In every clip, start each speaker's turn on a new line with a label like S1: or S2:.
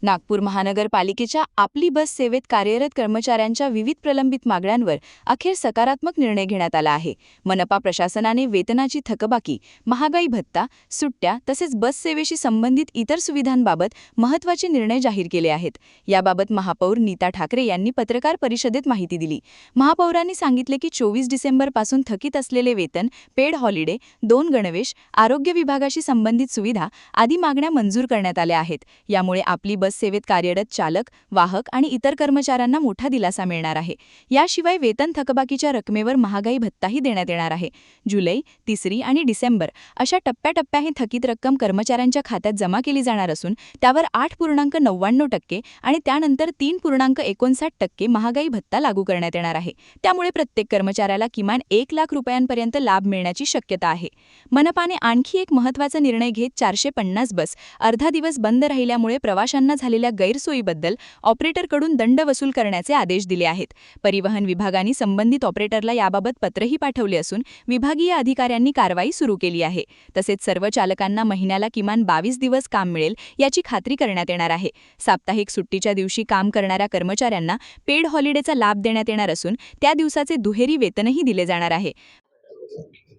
S1: नागपूर महानगरपालिकेच्या आपली बस सेवेत कार्यरत कर्मचाऱ्यांच्या विविध प्रलंबित मागण्यांवर अखेर सकारात्मक निर्णय घेण्यात आला आहे। मनपा प्रशासनाने वेतनाची थकबाकी, महागाई भत्ता, सुट्ट्या तसेच बस सेवेशी संबंधित इतर सुविधांबाबत महत्त्वाचे निर्णय जाहीर केले आहेत। याबाबत महापौर नीता ठाकरे यांनी पत्रकार परिषदेत माहिती दिली। महापौरांनी सांगितले की 24 डिसेंबरपासून थकीत असलेले वेतन, पेड हॉलिडे, 2 गणवेश, आरोग्य विभागाशी संबंधित सुविधा आदी मागण्या मंजूर करण्यात आल्या आहेत। यामुळे आपली बस सेवेत कार्यरत चालक, वाहक आणि इतर कर्मचाऱ्यांना मोठा दिलासा मिळणार आहे। याशिवाय वेतन थकबाकीच्या रकमेवर महागाई भत्ताही देण्यात येणार आहे। जुलै, तिसरी आणि डिसेंबर अशा टप्प्याटप्प्याने थकीत रक्कम कर्मचाऱ्यांच्या खात्यात जमा केली जाणार असून त्यावर 8.99% आणि त्यानंतर 3.59% महागाई भत्ता लागू करण्यात येणार आहे। त्यामुळे प्रत्येक कर्मचाऱ्याला किमान 1 लाख रुपयांपर्यंत लाभ मिळण्याची शक्यता आहे। मनपाने आणखी एक महत्त्वाचा निर्णय घेत 450 बस अर्धा दिवस बंद राहिल्यामुळे प्रवाशांना झालेल्या गैरसोयीबद्दल ऑपरेटरकडून दंड वसूल करण्याचे आदेश दिले आहेत। परिवहन विभागाने संबंधित ऑपरेटरला याबाबत पत्रही पाठवले असून विभागीय अधिकाऱ्यांनी कारवाई सुरू केली आहे। तसेच सर्व चालकांना महिन्याला किमान 22 दिवस काम मिळेल याची खात्री करण्यात येणार आहे। साप्ताहिक सुट्टीच्या दिवशी काम करणाऱ्या कर्मचाऱ्यांना पेड हॉलिडेचा लाभ देण्यात येणार असून त्या दिवसाचे दुहेरी वेतनही दिले जाणार आहे।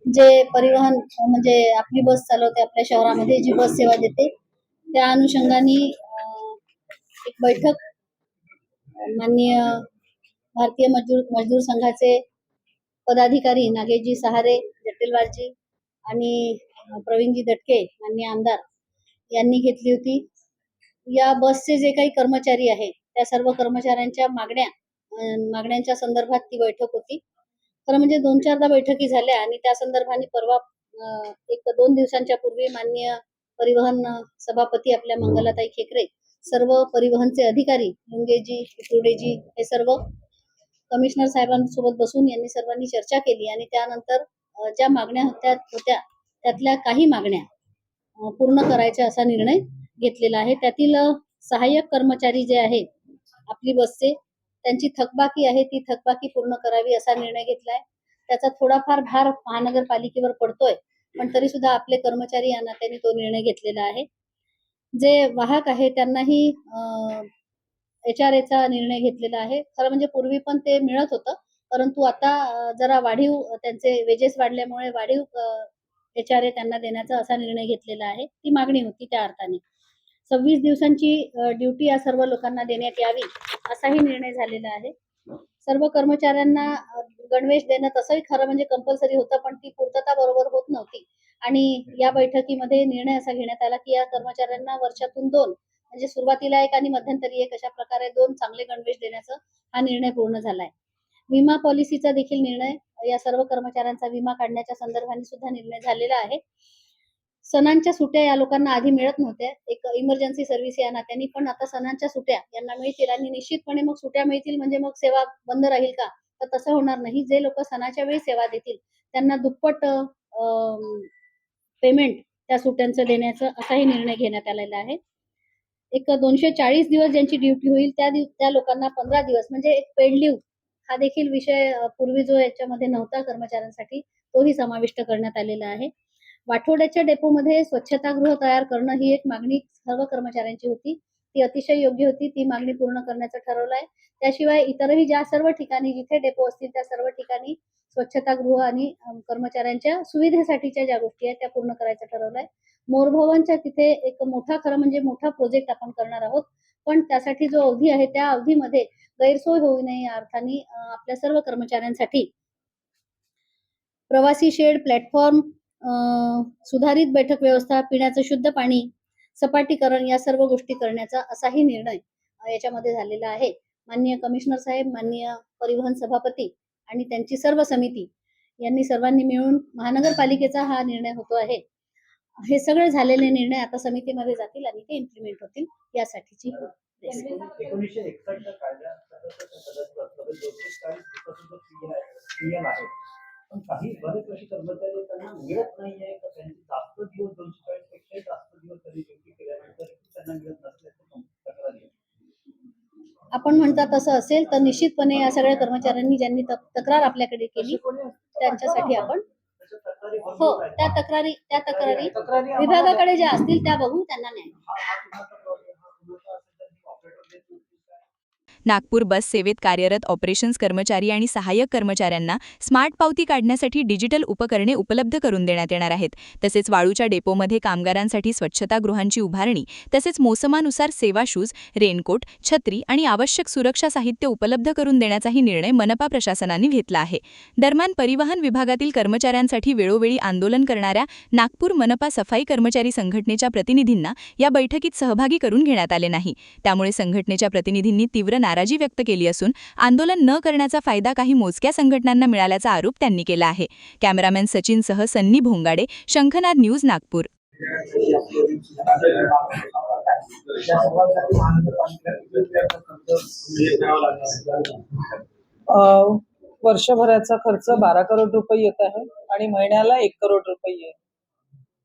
S2: जे परिवहन म्हणजे आपली बस चालवते, आपल्या शहरामध्ये जी बस सेवा देते, त्या अनुषंगाने एक बैठक माननीय भारतीय मजदूर संघाचे पदाधिकारी नागेशजी सहारे, जटिलवारजी आणि प्रवीणजी दटके माननीय आमदार यांनी घेतली होती। या बसचे जे काही कर्मचारी आहेत त्या सर्व कर्मचाऱ्यांच्या मागण्यांच्या संदर्भात ती बैठक होती। खरं म्हणजे 2-4दा बैठकी झाल्या आणि त्या संदर्भाने परवा 1-2 दिवसांच्या पूर्वी माननीय परिवहन सभापती आपल्या मंगलाताई खेकरे, सर्व परिवहनचे अधिकारी मुंगेजी, कुर्डेजी हे सर्व कमिशनर साहेबांसोबत बसून यांनी सर्वांनी चर्चा केली आणि त्यानंतर ज्या मागण्या होत्या त्यातल्या काही मागण्या पूर्ण करायच्या असा निर्णय घेतलेला आहे। त्यातील सहाय्यक कर्मचारी जे आहेत आपली बसचे, त्यांची थकबाकी आहे ती थकबाकी पूर्ण करावी असा निर्णय घेतलाय। त्याचा थोडाफार भार महानगरपालिकेवर पडतोय, पण तरी सुद्धा आपले कर्मचारी यांना त्यांनी तो निर्णय घेतलेला आहे। जे वाहक आहे त्यांनाही HRAचा निर्णय घेतलेला आहे। खरं म्हणजे पूर्वी पण ते मिळत होतं, परंतु आता जरा वाढीव त्यांचे वेजेस वाढल्यामुळे वाढीव HRA त्यांना देण्याचा असा निर्णय घेतलेला आहे। ती मागणी होती त्या अर्थाने 26 दिवसांची ड्युटी या सर्व लोकांना देण्यात यावी असाही निर्णय झालेला आहे। सर्व कर्मचाऱ्यांना गणवेश देणं तसंही खरं म्हणजे कंपल्सरी होतं, पण ती पूर्तता बरोबर होत नव्हती आणि या बैठकीमध्ये निर्णय असा घेण्यात आला की या कर्मचाऱ्यांना वर्षातून 2 म्हणजे सुरुवातीला 1 आणि मध्यंतरी 1 अशा प्रकारे 2 चांगले गणवेश देण्याचा हा निर्णय पूर्ण झालाय। विमा पॉलिसीचा देखील निर्णय, या सर्व कर्मचाऱ्यांचा विमा काढण्याच्या संदर्भाने सुद्धा निर्णय झालेला आहे। सणांच्या सुट्ट्या या लोकांना आधी मिळत नव्हत्या, एक इमर्जन्सी सर्व्हिस या नात्याने, पण आता सणांच्या सुट्ट्या यांना मिळतील आणि निश्चितपणे मग सुट्ट्या मिळतील म्हणजे मग सेवा बंद राहील का? तर तसं होणार नाही। जे लोक सणाच्या वेळी सेवा देतील त्यांना दुप्पट पेमेंट त्या सुट्ट्यांचं देण्याचा असाही निर्णय घेण्यात आलेला आहे। एक 240 दिवस ज्यांची ड्युटी होईल त्या लोकांना 15 दिवस म्हणजे एक पेड लीव्ह हा देखील विषय पूर्वी जो याच्यामध्ये नव्हता कर्मचाऱ्यांसाठी, तोही समाविष्ट करण्यात आलेला आहे। वाठोड्याच्या डेपोमध्ये स्वच्छतागृह तयार करणं ही एक मागणी सर्व कर्मचाऱ्यांची होती, ती अतिशय योग्य होती, ती मागणी पूर्ण करण्याचं ठरवलंय। त्याशिवाय इतरही ज्या सर्व ठिकाणी जिथे डेपो असतील त्या सर्व ठिकाणी स्वच्छतागृह आणि कर्मचाऱ्यांच्या सुविधेसाठीच्या ज्या गोष्टी आहेत त्या पूर्ण करायचं ठरवलंय। मोरभवनच्या तिथे एक खरं म्हणजे मोठा प्रोजेक्ट आपण करणार आहोत, पण त्यासाठी जो अवधी आहे त्या अवधीमध्ये गैरसोय होऊ नये या अर्थाने आपल्या सर्व कर्मचाऱ्यांसाठी प्रवासी शेड, प्लॅटफॉर्म, सुधारित बैठक व्यवस्था, पिण्याचं शुद्ध पाणी, सपाटीकरण या सर्व गोष्टी करण्याचा असाही निर्णय याच्यामध्ये झालेला आहे। माननीय कमिशनर साहेब, माननीय परिवहन सभापती आणि त्यांची सर्व समिती यांनी सर्वांनी मिळून महानगरपालिकेचा हा निर्णय होतो आहे। हे सगळे झालेले निर्णय आता समितीमध्ये जातील आणि ते इम्प्लिमेंट होतील यासाठीची
S3: 1961 कायदा पण काही बरेच असे कर्मचारी त्यांना मिळत नाहीये का त्यांची जास्त दिवस 240 पेक्षा जास्त दिवस तरी ड्युटी केल्यानंतर त्यांना मिळत नसल्याचं तक्रारी
S2: आपण म्हणता तसं असेल तर निश्चितपणे या सगळ्या कर्मचाऱ्यांनी ज्यांनी तक्रार आपल्याकडे केली त्यांच्यासाठी आपण त्या तक्रारी विभागाकडे ज्या असतील त्या बघून त्यांना न्याय
S1: नागपूर बस सेवेत कार्यरत ऑपरेशन्स कर्मचारी आणि सहाय्यक कर्मचाऱ्यांना स्मार्ट पावती काढण्यासाठी डिजिटल उपकरणे उपलब्ध करून देण्यात येणार आहेत. तसेच वाळूच्या डेपोमध्ये कामगारांसाठी स्वच्छतागृहांची उभारणी तसेच मोसमानुसार सेवा शूज, रेनकोट, छत्री आणि आवश्यक सुरक्षा साहित्य उपलब्ध करून देण्याचाही निर्णय मनपा प्रशासनाने घेतला आहे. दरम्यान परिवहन विभागातील कर्मचाऱ्यांसाठी वेळोवेळी आंदोलन करणाऱ्या नागपूर मनपा सफाई कर्मचारी संघटनेच्या प्रतिनिधींना या बैठकीत सहभागी करून घेण्यात आले नाही. त्यामुळे संघटनेच्या प्रतिनिधींनी तीव्र नाराजी व्यक्त केली असून आंदोलन न करण्याचा फायदा काही मोजक्या संघटनांना मिळाल्याचा आरोप त्यांनी केला आहे. कॅमेरामॅन सचिनसह सन्नी भोंगाडे, शंखनाद न्यूज, नागपूर.
S4: वर्षभराचा खर्च 12 करोड रुपये येत आहे आणि महिन्याला 1 करोड रुपये आहे.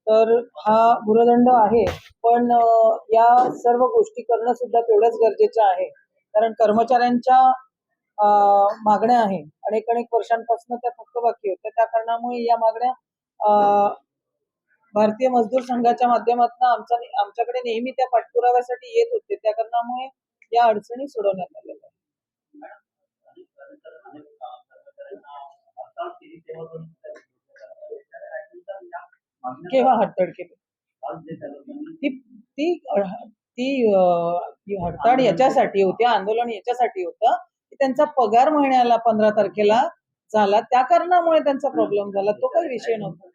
S4: तर हा भुर्दंड आहे, पण या सर्व गोष्टी करणं सुद्धा तेवढंच गरजेचं आहे. कारण कर्मचाऱ्यांच्या मागण्या आहे. अनेक वर्षांपासून त्या थकबाकी होत्या. त्या कारणामुळे या मागण्या भारतीय मजदूर संघाच्या माध्यमातून आमच्याकडे नेहमी त्या पाठपुराव्यासाठी येत होते. त्या कारणामुळे या अडचणी सोडवण्यात आलेल्या आहेत. केव्हा हडताळ केली? ती ती ती हडताळ याच्यासाठी होती, आंदोलन याच्यासाठी होतं की त्यांचा पगार महिन्याला 15 तारखेला झाला, त्या कारणामुळे त्यांचा प्रॉब्लेम झाला. तो काही विषय नव्हता.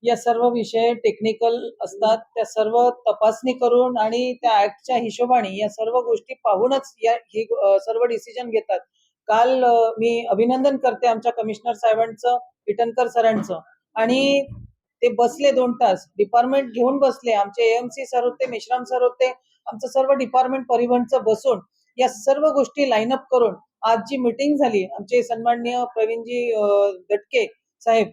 S4: या सर्व विषय टेक्निकल असतात. त्या सर्व तपासणी करून आणि त्या ऍक्टच्या हिशोबाने या सर्व गोष्टी पाहूनच हे सर्व डिसिजन घेतात. काल मी अभिनंदन करते आमच्या कमिशनर साहेबांचं, इटनकर सरांचं. आणि ते बसले 2 तास, डिपार्टमेंट घेऊन बसले. आमचे एएमसी सर होते, मेश्राम सर होते, आमचं सर्व डिपार्टमेंट परिवहनचं बसून या सर्व गोष्टी लाईन अप करून आज जी मीटिंग झाली, आमचे सन्माननीय प्रवीणजी दटके साहेब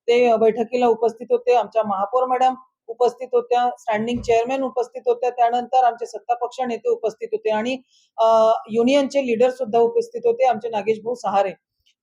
S4: ते बैठकीला उपस्थित होते. आमच्या महापौर मॅडम उपस्थित होत्या, स्टँडिंग चेअरमॅन उपस्थित होत्या, त्यानंतर आमचे सत्तापक्ष नेते उपस्थित होते आणि युनियनचे लीडर सुद्धा उपस्थित होते, आमचे नागेश भाऊ सहारे.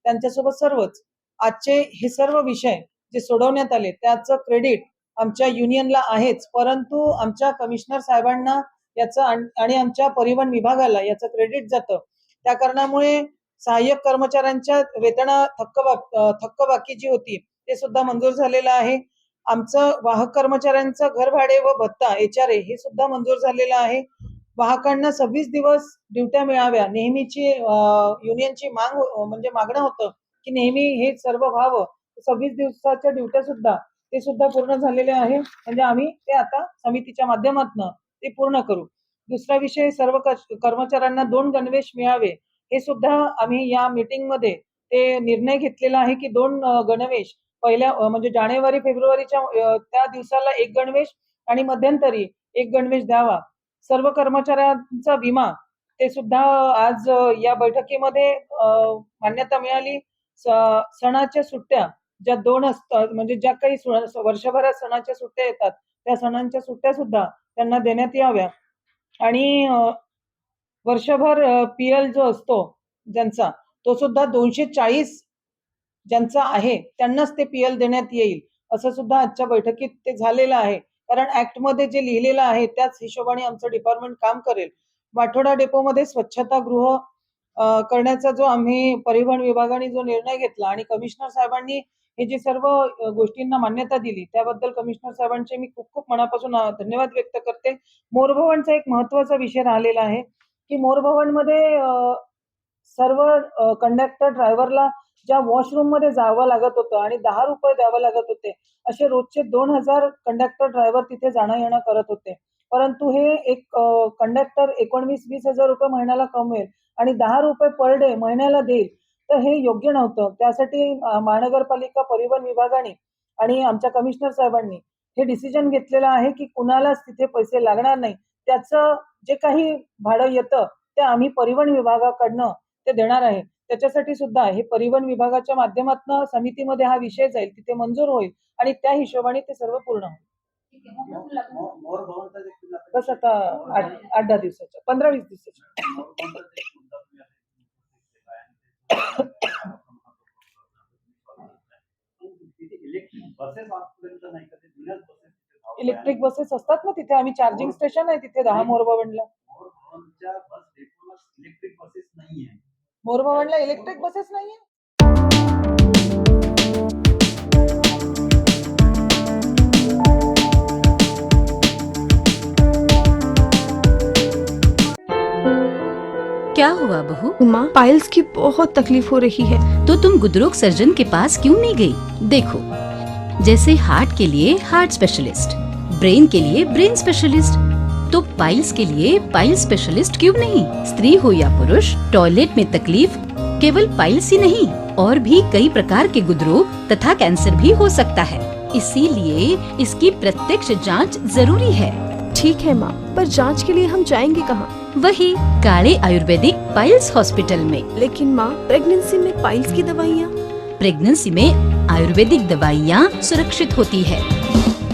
S4: त्यांच्यासोबत सर्वच आजचे हे सर्व विषय जे सोडवण्यात आले त्याचं क्रेडिट आमच्या युनियनला आहेच, परंतु आमच्या कमिशनर साहेबांना याचं आणि आमच्या परिवहन विभागाला याचं क्रेडिट जातं. त्या कारणामुळे सहाय्यक कर्मचाऱ्यांच्या वेतना थकबाकी जी होती ते सुद्धा मंजूर झालेलं आहे. आमचं वाहक कर्मचाऱ्यांचं घर भाडे व भत्ता HRA हे सुद्धा मंजूर झालेलं आहे. वाहकांना 26 दिवस ड्युट्या मिळाव्या, नेहमीची युनियनची मागणं होतं की नेहमी हे सर्व व्हावं. 26 दिवसाच्या ड्युट्या सुद्धा ते सुद्धा पूर्ण झालेले आहे. म्हणजे आम्ही ते आता समितीच्या माध्यमातून ते पूर्ण करू. दुसरा विषय, सर्व कर्मचाऱ्यांना 2 गणवेश मिळावे, हे सुद्धा आम्ही या मीटिंगमध्ये ते निर्णय घेतलेला आहे की 2 गणवेश पहिल्या म्हणजे जानेवारी फेब्रुवारीच्या त्या दिवसाला 1 गणवेश आणि मध्यंतरी 1 गणवेश द्यावा. सर्व कर्मचाऱ्यांचा विमा ते सुद्धा आज या बैठकीमध्ये मान्यता मिळाली. सणाच्या सुट्ट्या ज्या 2 असतात, म्हणजे ज्या काही वर्षभरात सणाच्या सुट्ट्या येतात त्या सणांच्या सुट्ट्या सुद्धा त्यांना देण्यात याव्या. आणि वर्षभर PL जो असतो ज्यांचा, तो सुद्धा 240 ज्यांचा आहे त्यांनाच ते PL देण्यात येईल, असं सुद्धा आजच्या बैठकीत ते झालेलं आहे. कारण ऍक्टमध्ये जे लिहिलेलं आहे त्याच हिशोबाने आमचं डिपार्टमेंट काम करेल. वाठोडा डेपोमध्ये स्वच्छतागृह करण्याचा जो आम्ही परिवहन विभागाने जो निर्णय घेतला आणि कमिशनर साहेबांनी हे जे सर्व गोष्टींना मान्यता दिली त्याबद्दल कमिशनर साहेबांचे मी खूप मनापासून धन्यवाद व्यक्त करते. मोरभवनचा एक महत्वाचा विषय राहिलेला आहे की मोरभवनमध्ये सर्व कंडक्टर ड्रायव्हरला ज्या वॉशरूम मध्ये जावं लागत होतं आणि 10 रुपये द्यावं लागत होते, असे रोजचे 2000 कंडक्टर ड्रायव्हर तिथे जाणं येणं करत होते. परंतु हे एक कंडक्टर 19-20 हजार रुपये महिन्याला कमवेल आणि 10 रुपये पर डे महिन्याला देईल, तर हे योग्य नव्हतं. त्यासाठी महानगरपालिका परिवहन विभागाने आणि आमच्या कमिशनर साहेबांनी हे डिसिजन घेतलेलं आहे की कुणालाच तिथे पैसे लागणार नाही. त्याचं जे काही भाडं येतं ते आम्ही परिवहन विभागाकडनं ते देणार आहे. त्याच्यासाठी सुद्धा हे परिवहन विभागाच्या माध्यमातून समितीमध्ये हा विषय जाईल, तिथे मंजूर होईल आणि त्या हिशोबाने ते सर्व पूर्ण होईल. बस आता 8-10 दिवसाच्या, 15-20 दिवसाच्या.
S3: बसेस आजपर्यंत नाही का, ते जुन्याच बसेस
S4: इलेक्ट्रिक बसेस असतात ना तिथे, आम्ही चार्जिंग स्टेशन आहे तिथे 10 मोरभवनला.
S3: मोर भवनच्या बस डेपोला इलेक्ट्रिक बसेस नाहीये.
S4: मोरभवनला इलेक्ट्रिक बसेस नाहीये.
S5: क्या हुआ बहू?
S6: माँ, पाइल्स की बहुत तकलीफ हो रही है।
S5: तो तुम गुदरोग सर्जन के पास क्यों नहीं गई? देखो, जैसे हार्ट के लिए हार्ट स्पेशलिस्ट, ब्रेन के लिए ब्रेन स्पेशलिस्ट, तो पाइल्स के लिए पाइल्स स्पेशलिस्ट क्यों नहीं? स्त्री हो या पुरुष, टॉयलेट में तकलीफ केवल पाइल्स ही नहीं, और भी कई प्रकार के गुदरोग तथा कैंसर भी हो सकता है। इसीलिए इसकी प्रत्यक्ष जांच जरूरी है।
S6: ठीक है माँ, पर जांच के लिए हम जाएंगे कहाँ?
S5: वही काले आयुर्वेदिक पाइल्स हॉस्पिटल में।
S6: लेकिन माँ, प्रेगनेंसी में पाइल्स की दवाइयाँ।
S5: प्रेगनेंसी में आयुर्वेदिक दवाइयाँ सुरक्षित होती है।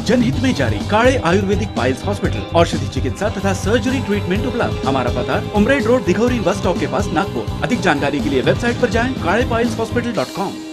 S7: जनहित में जारी काड़े आयुर्वेदिक पाइल्स हॉस्पिटल, औषधि चिकित्सा तथा सर्जरी ट्रीटमेंट उपलब्ध। हमारा पता उमरेड रोड, दिघौरी बस स्टॉप के पास, नागपुर। अधिक जानकारी के लिए वेबसाइट पर जाएं kadepailshhospital.com।